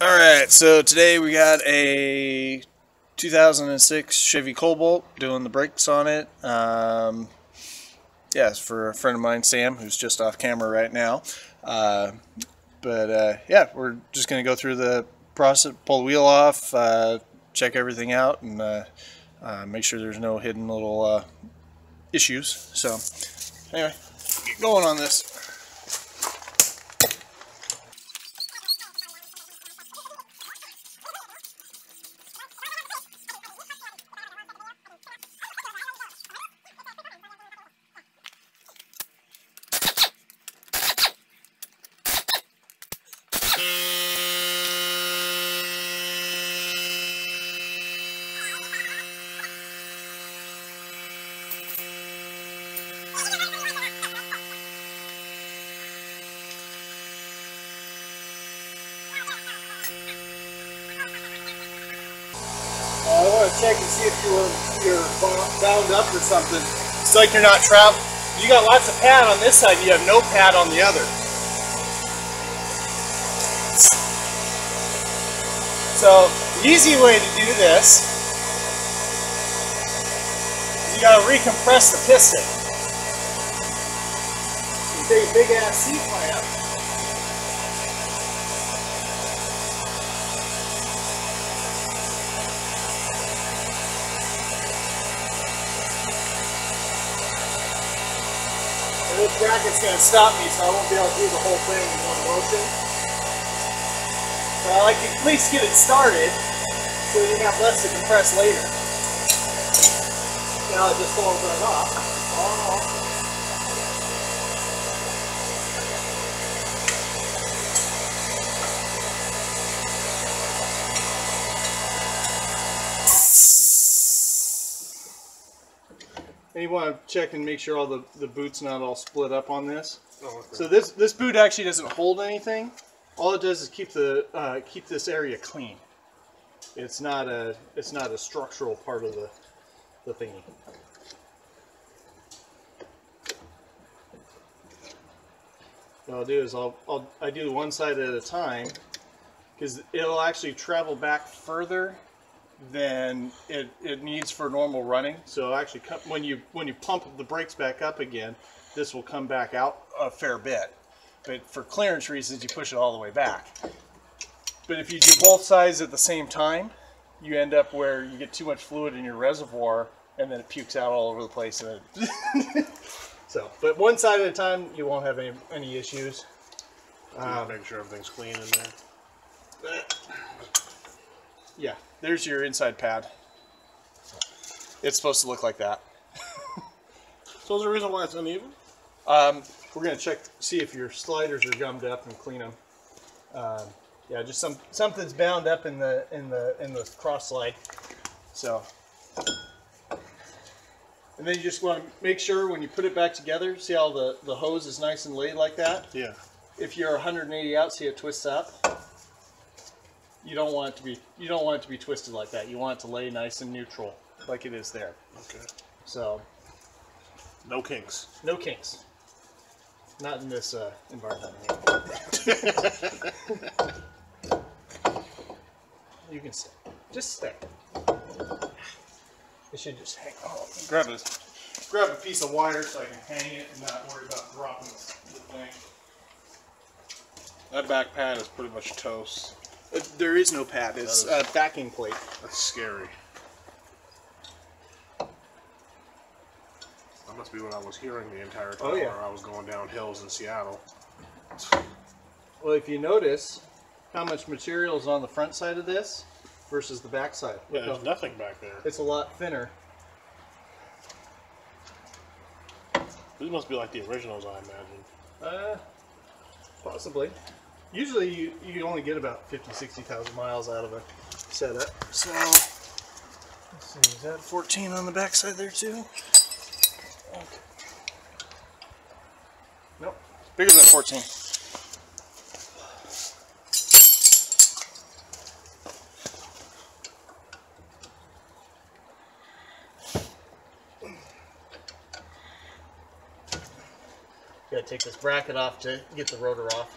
Alright, so today we got a 2006 Chevy Cobalt, doing the brakes on it. Yeah, it's for a friend of mine, Sam, who's just off camera right now. Yeah, we're just going to go through the process, pull the wheel off, check everything out, and make sure there's no hidden little issues. So, anyway, get going on this. I want to check and see if you're bound up or something. It's like you're not traveling. You got lots of pad on this side, you have no pad on the other. So the easy way to do this is you got to recompress the piston. You take a big ass C-clamp. This bracket's going to stop me, so I won't be able to do the whole thing in one motion. But I like to at least get it started so you have less to compress later. Now it just falls right off. And you want to check and make sure all the boot's not all split up on this. Oh, okay. So this boot actually doesn't hold anything. All it does is keep this area clean. It's not a structural part of the thingy. What I'll do is I do one side at a time, because it'll actually travel back further than it needs for normal running. So actually, when you pump the brakes back up again, this will come back out a fair bit. But for clearance reasons, you push it all the way back. But if you do both sides at the same time, you end up where you get too much fluid in your reservoir, and then it pukes out all over the place. And so, but one side at a time, you won't have any issues. Make sure everything's clean in there. Yeah, there's your inside pad. It's supposed to look like that. So is there a reason why it's uneven? We're going to check, see if your sliders are gummed up and clean them. Yeah, just something's bound up in the cross slide. So, and then you just want to make sure when you put it back together, see how the hose is nice and laid like that? Yeah. If you're 180 out, see it twists up. You don't want it to be twisted like that. You want it to lay nice and neutral, like it is there. Okay. So, no kinks. No kinks. Not in this environment. You can stay. Just stay. It should just hang. Oh, grab a piece of wire so I can hang it and not worry about dropping the thing. That back pad is pretty much toast. There is no pad. It's a backing plate. That's scary. That must be what I was hearing the entire time while I was going down hills in Seattle. Well, if you notice how much material is on the front side of this versus the back side. Yeah, there's nothing back there. It's a lot thinner. These must be like the originals, I imagine. Possibly. Usually you only get about 50,000-60,000 miles out of a setup. So, let's see, is that 14 on the back side there too? Okay. Nope, bigger than 14. You gotta take this bracket off to get the rotor off.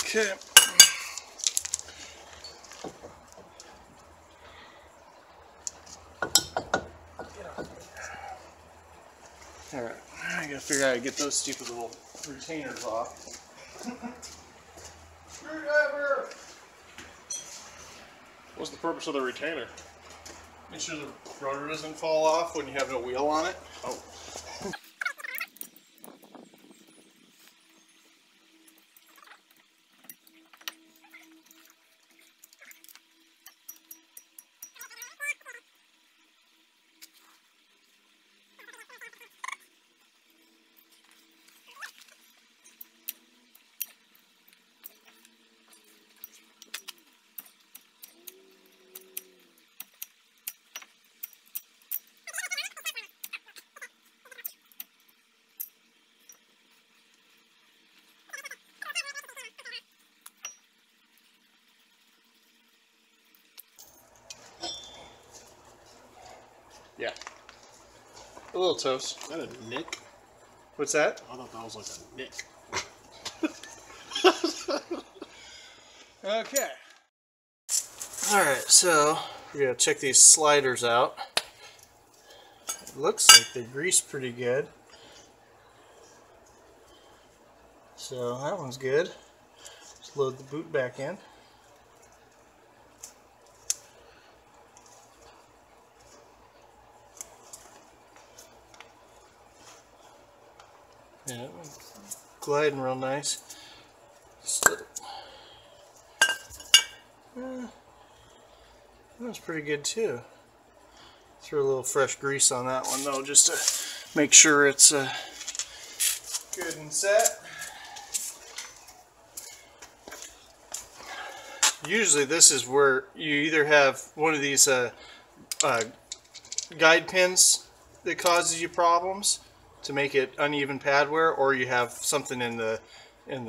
Okay. Alright, I gotta figure out how to get those stupid little retainers off. Screwdriver! What's the purpose of the retainer? Make sure the rotor doesn't fall off when you have no wheel on it. Oh. Yeah. A little toast. Is that a nick? What's that? I thought that was like a nick. Okay. Alright, so we're going to check these sliders out. It looks like they're greased pretty good. So that one's good. Let's load the boot back in. Yeah, gliding real nice. That's pretty good too. Throw a little fresh grease on that one though, just to make sure it's good and set. Usually this is where you either have one of these guide pins that causes you problems to make it uneven pad wear, or you have something in the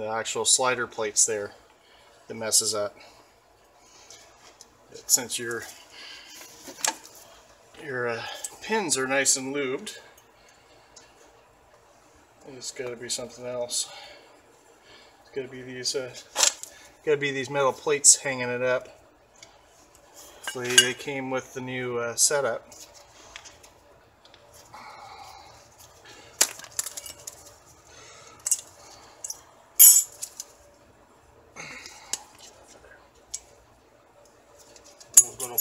actual slider plates there that messes up. But since your pins are nice and lubed, it's got to be something else. It's got to be these metal plates hanging it up. Hopefully they came with the new setup.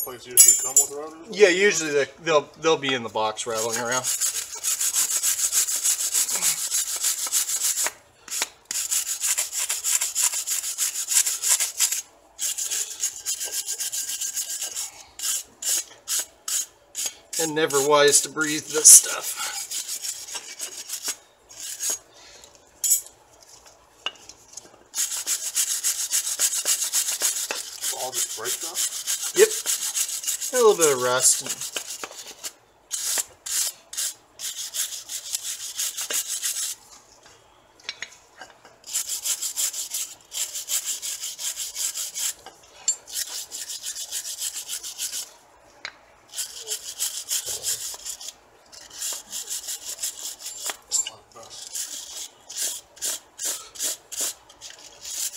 Plates usually come with rotors? Yeah, usually they'll be in the box rattling around. And never wise to breathe this stuff. All just break stuff? Yep. A little bit of rust.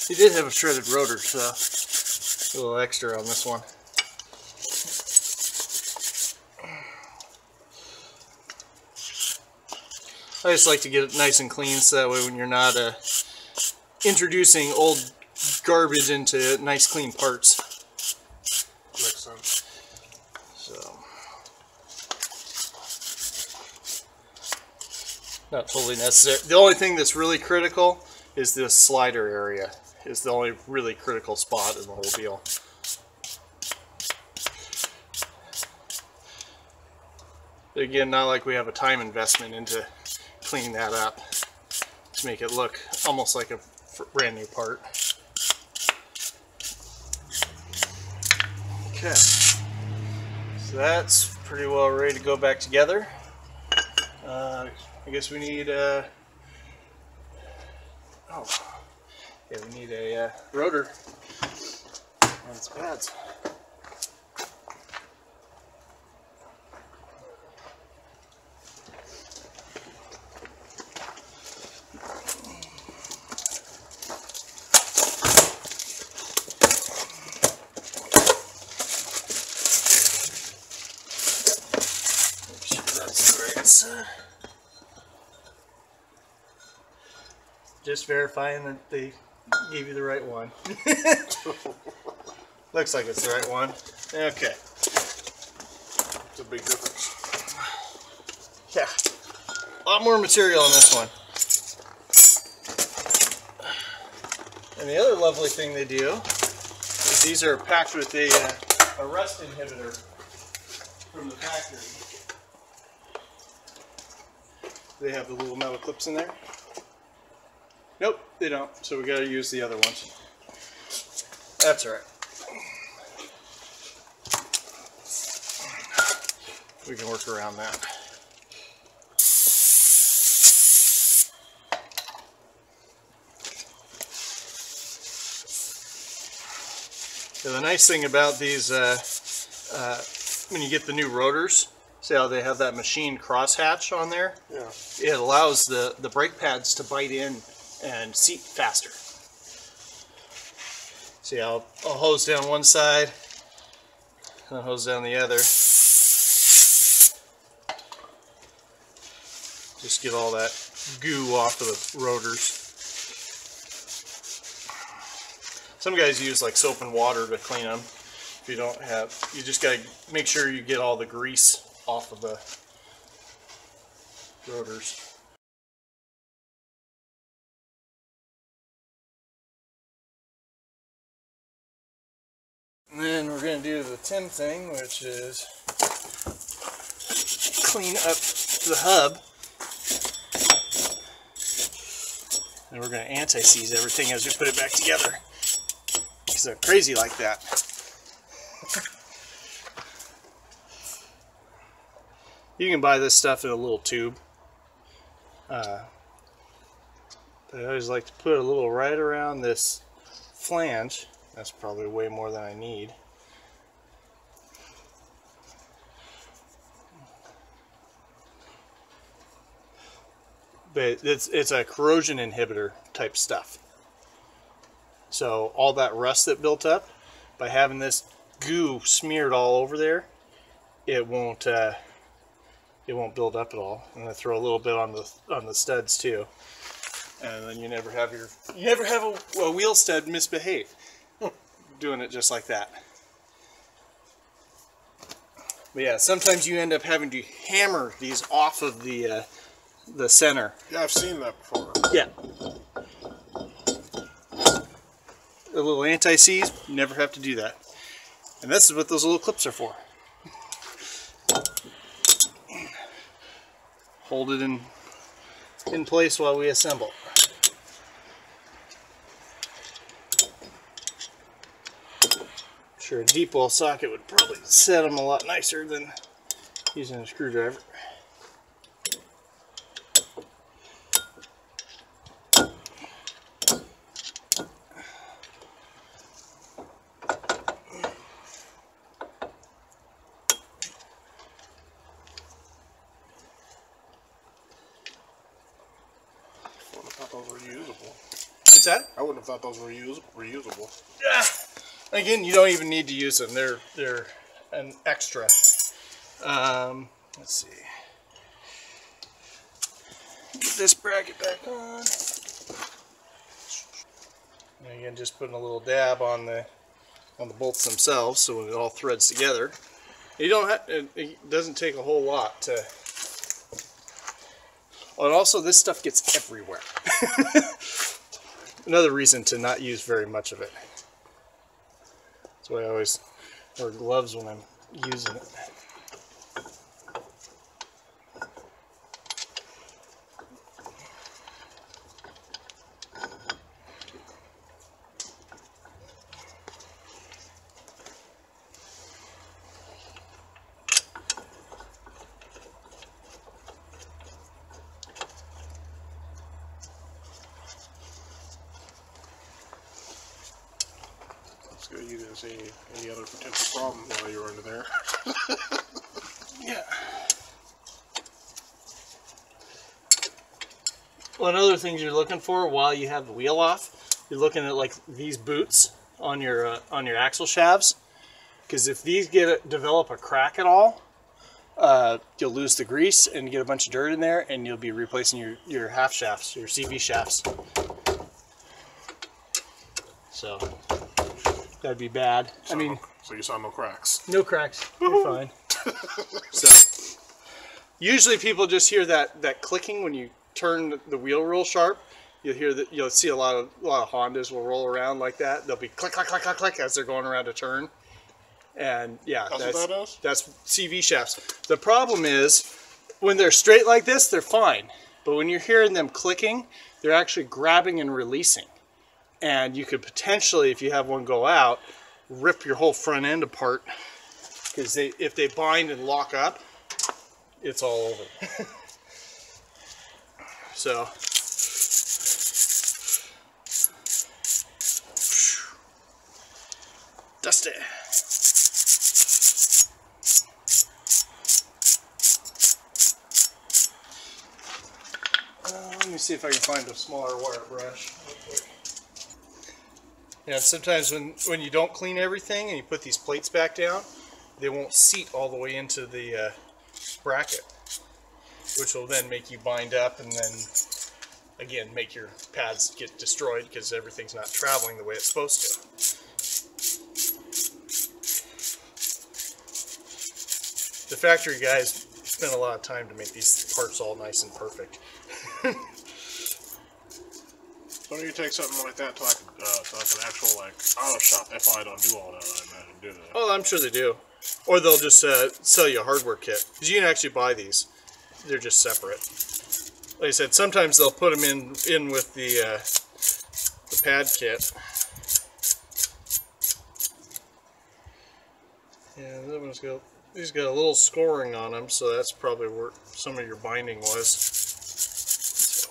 He did have a shredded rotor, so a little extra on this one. I just like to get it nice and clean so that way when you're not introducing old garbage into nice clean parts. Makes sense. So, not totally necessary. The only thing that's really critical is this slider area. Is the only really critical spot in the whole deal. But again, not like we have a time investment into cleaning that up to make it look almost like a brand new part. Okay, so that's pretty well ready to go back together. I guess we need we need a rotor on its pads. Just verifying that they gave you the right one. Looks like it's the right one. Okay. It's a big difference. Yeah. A lot more material on this one. And the other lovely thing they do is these are packed with a rust inhibitor from the factory. They have the little metal clips in there. Nope, they don't. So we got to use the other ones. That's all right. We can work around that. So the nice thing about these, when you get the new rotors, see how they have that machine crosshatch on there? Yeah. It allows the brake pads to bite in and seat faster. See, I'll hose down one side, and I'll hose down the other. Just get all that goo off of the rotors. Some guys use like soap and water to clean them. If you don't have, you just gotta make sure you get all the grease off of the rotors. And then we're gonna do the Tim thing, which is clean up the hub. And we're gonna anti-seize everything as we put it back together. Because they're crazy like that. You can buy this stuff in a little tube. But I always like to put a little right around this flange. That's probably way more than I need. But it's a corrosion inhibitor type stuff. So all that rust that built up, by having this goo smeared all over there, it won't build up at all. I'm gonna throw a little bit on the studs too, and then you never have a wheel stud misbehave. Doing it just like that. But yeah, sometimes you end up having to hammer these off of the center. Yeah, I've seen that before. Yeah. A little anti-seize, you never have to do that. And this is what those little clips are for. Hold it in place while we assemble. Sure, a deep well socket would probably set them a lot nicer than using a screwdriver. What's that? I wouldn't have thought those were reusable. Yeah. Again, you don't even need to use them. They're an extra. Let's see. Get this bracket back on. And again, just putting a little dab on the bolts themselves, so it all threads together. You don't have. It doesn't take a whole lot to. Oh, and also this stuff gets everywhere. Another reason to not use very much of it. That's why I always wear gloves when I'm using it. You didn't see any other potential problem while you were under there. Yeah. One other things you're looking for while you have the wheel off, you're looking at like these boots on your axle shafts, because if these develop a crack at all, you'll lose the grease and get a bunch of dirt in there, and you'll be replacing your half shafts, your CV shafts. So that'd be bad. So, I mean, so you saw no cracks. No cracks. You're fine. So usually people just hear that clicking when you turn the wheel real sharp. You'll hear that. You'll see a lot of Hondas will roll around like that. They'll be click click click click click as they're going around a turn. And yeah, that's CV shafts. The problem is when they're straight like this, they're fine. But when you're hearing them clicking, they're actually grabbing and releasing. And you could potentially, if you have one go out, rip your whole front end apart. Because if they bind and lock up, it's all over. So, dusty. Let me see if I can find a smaller wire brush. Yeah, sometimes when you don't clean everything and you put these plates back down, they won't seat all the way into the bracket, which will then make you bind up and then again make your pads get destroyed because everything's not traveling the way it's supposed to. The factory guys spent a lot of time to make these parts all nice and perfect. So you take something like that to like an actual like auto shop. They probably don't do all that, I imagine, do they? Oh, I'm sure they do. Or they'll just sell you a hardware kit. Because you can actually buy these. They're just separate. Like I said, sometimes they'll put them in with the pad kit. Yeah, that one's got, these got a little scoring on them, so that's probably where some of your binding was. So,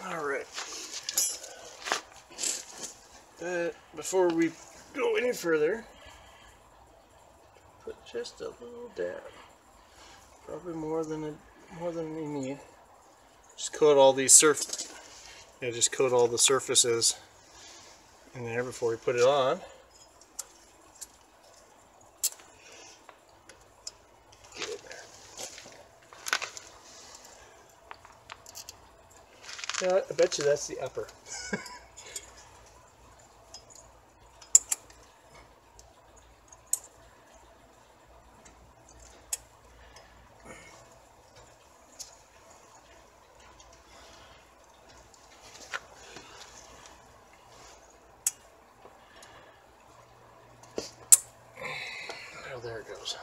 Alright, but before we go any further, put just a little dab, probably more than we need. Just coat all these just coat all the surfaces in there before we put it on. Get in there. Yeah, I bet you that's the upper. Oh, there it goes.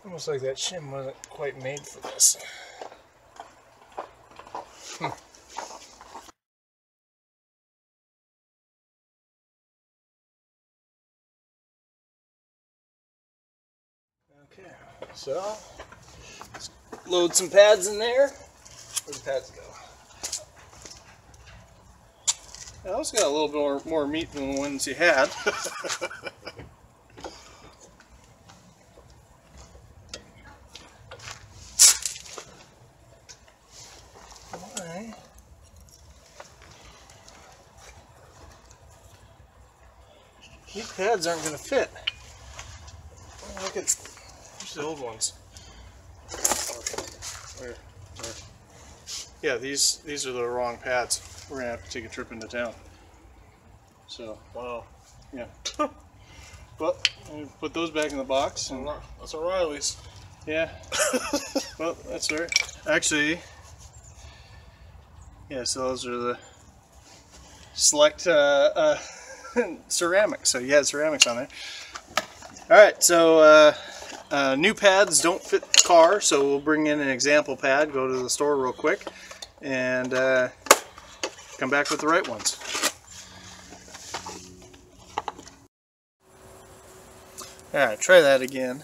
Almost like that shim wasn't quite made for this. Okay, so let's load some pads in there. Where'd the pads go? Yeah, those got a little bit more meat than the ones you had. Alright. These pads aren't going to fit. Look at the old ones. Where? Yeah, these are the wrong pads. We're gonna have to take a trip into town. So, wow, yeah. Well, put those back in the box. And that's O'Reilly's. Yeah. Well, that's all right. Actually, yeah. So those are the select ceramics. So you had ceramics on there. All right. So new pads don't fit the car, so we'll bring in an example pad. Go to the store real quick, and come back with the right ones. Alright, try that again.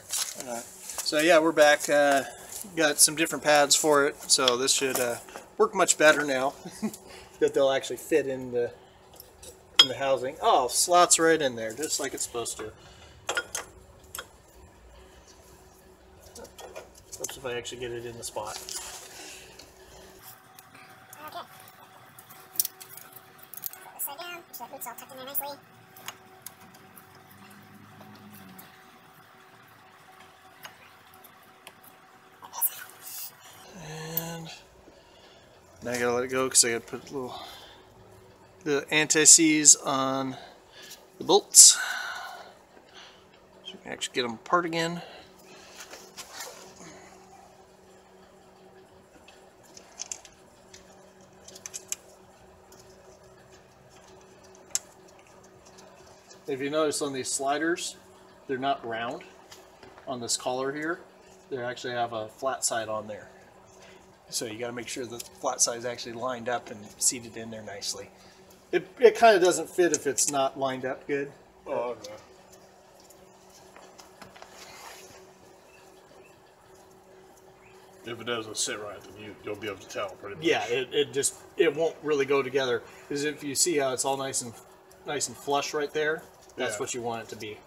So yeah, we're back. Got some different pads for it, so this should work much better now. That they'll actually fit in the housing. Oh, slots right in there, just like it's supposed to. Oops, if I actually get it in the spot. Upside down, so that hook's all tucked in there nicely. let go because I got to put the anti-seize on the bolts. So we can actually get them apart again. If you notice on these sliders, they're not round on this collar here. They actually have a flat side on there. So you got to make sure the flat side is actually lined up and seated in there nicely. It kind of doesn't fit if it's not lined up good. Oh, okay. If it doesn't sit right, then you'll be able to tell pretty much. Yeah, it won't really go together, because if you see how it's all nice and flush right there, that's what you want it to be.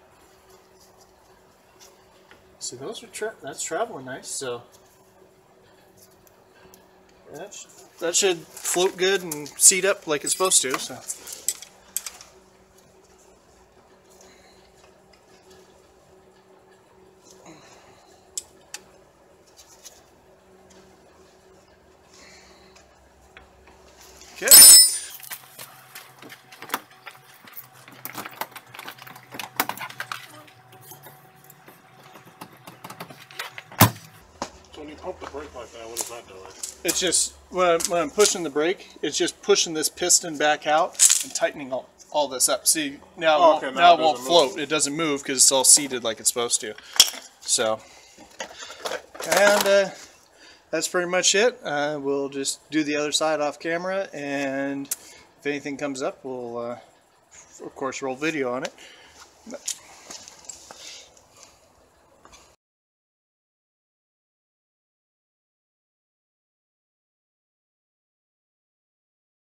So those are that's traveling nice. So that should float good and seat up like it's supposed to. So. Okay. So when you pump the brake like that, what is that doing? It's just, when I'm pushing the brake, it's just pushing this piston back out and tightening all this up. See, now, now it won't float. It doesn't move because it's all seated like it's supposed to. So, and that's pretty much it. We'll just do the other side off camera, and if anything comes up, we'll, of course, roll video on it.